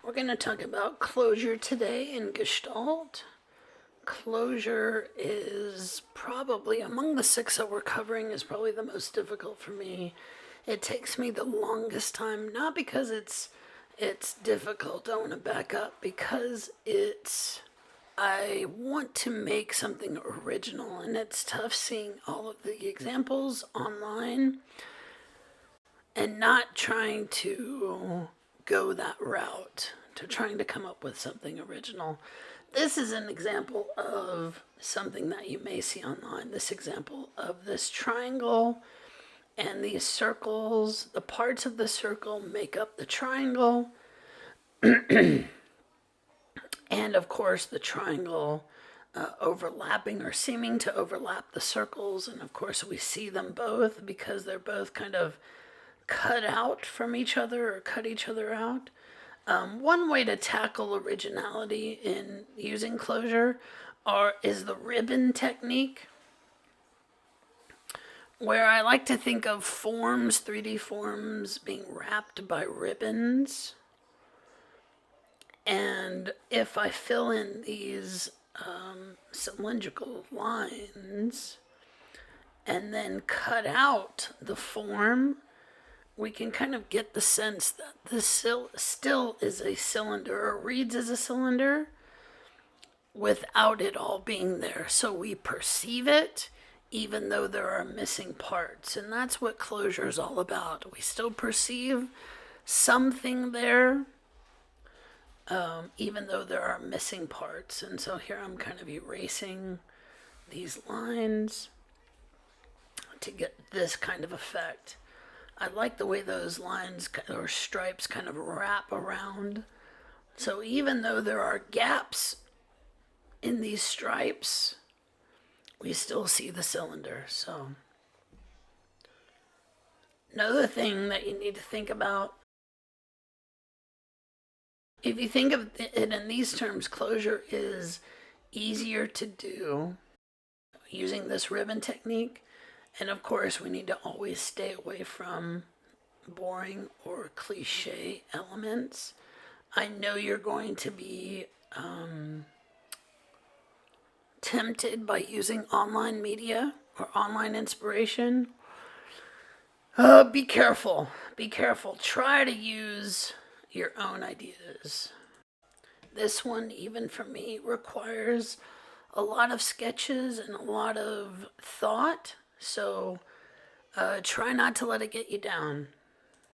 We're going to talk about closure today in Gestalt. Closure is probably, among the 6 that we're covering, is probably the most difficult for me. It takes me the longest time, not because it's difficult, I want to back up, because I want to make something original, and it's tough seeing all of the examples online and not trying to go that route, to trying to come up with something original. This is an example of something that you may see online. This example of this triangle and these circles. The parts of the circle make up the triangle. And of course, the triangle overlapping or seeming to overlap the circles. And of course, we see them both because they're both kind of cut out from each other or cut each other out. One way to tackle originality in using closure is the ribbon technique, where I like to think of forms, 3D forms, being wrapped by ribbons. And if I fill in these cylindrical lines and then cut out the form, we can kind of get the sense that this still is a cylinder, or reads as a cylinder, without it all being there. So we perceive it even though there are missing parts. And that's what closure is all about. We still perceive something there, even though there are missing parts. And so here I'm kind of erasing these lines to get this kind of effect. I like the way those lines or stripes kind of wrap around. So even though there are gaps in these stripes, we still see the cylinder. So another thing that you need to think about, if you think of it in these terms, closure is easier to do using this ribbon technique. And of course, we need to always stay away from boring or cliche elements. I know you're going to be tempted by using online media or online inspiration. Be careful. Be careful. Try to use your own ideas. This one, even for me, requires a lot of sketches and a lot of thought. So try not to let it get you down.